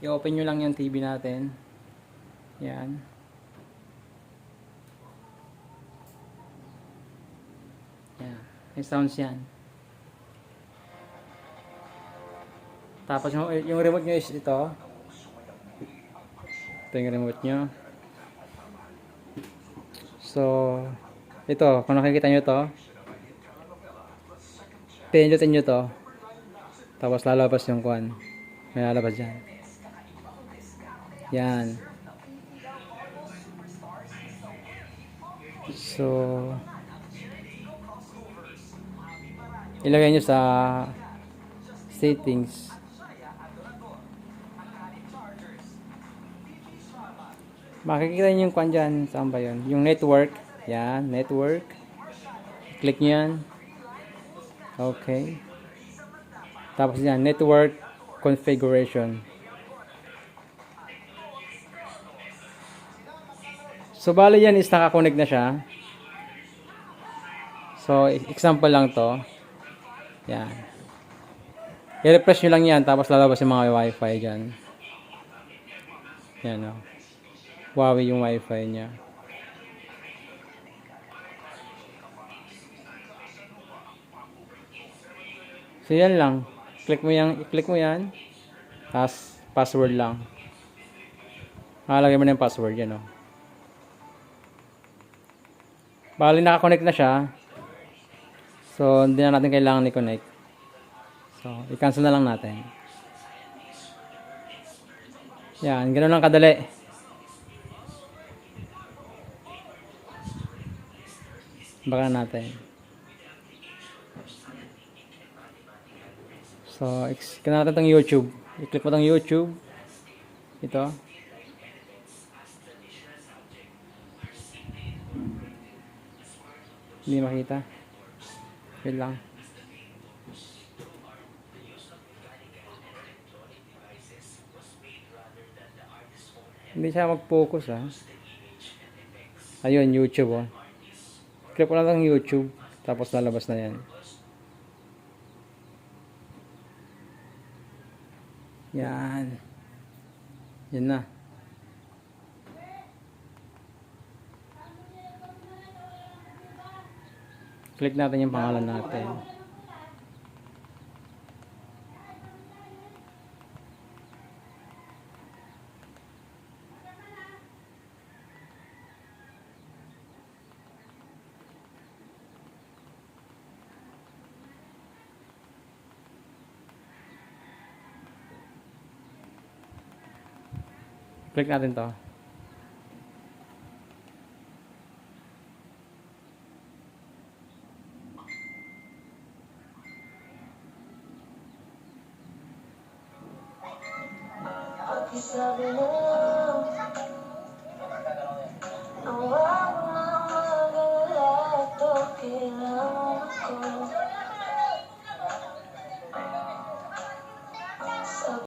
I-open nyo lang yung TV natin. Yan. Yan. May sounds yan. Tapos yung remote nyo is ito. Ito yung remote nyo. So, ito. Kung nakikita nyo to, pindutin nyo to. Tapos lalabas yung kuwan. May lalabas dyan. Yan. So, ilagay nyo sa settings. Makikita nyo yung kuwan dyan. Saan ba yun? Yung network. Yan, network. Click nyo yan. Okay. Tapos yan, network configuration. So, bali yan is nakakonect na siya. So, example lang to. Yan. I-refresh nyo lang yan, tapos lalabas yung mga wifi dyan. Yan o. Huawei yung wifi niya. So, yan lang. I-click mo yan. Tapos, password lang. Makalagay mo na yung password yan o. Bali, nakakonect na siya. So, hindi na natin kailangan i-connect. So, i-cancel na lang natin. Yan, ganoon lang kadali. Baka natin. So, i-click natin itong YouTube. I-click mo itong YouTube. Ito. Hindi makita. Wait lang. Hindi siya mag-focus ha. Ayun, YouTube oh. Click ko lang ng YouTube. Tapos lalabas na yan. Yan. Yan na. Click natin yung pangalan natin. Click natin to. Sabi mo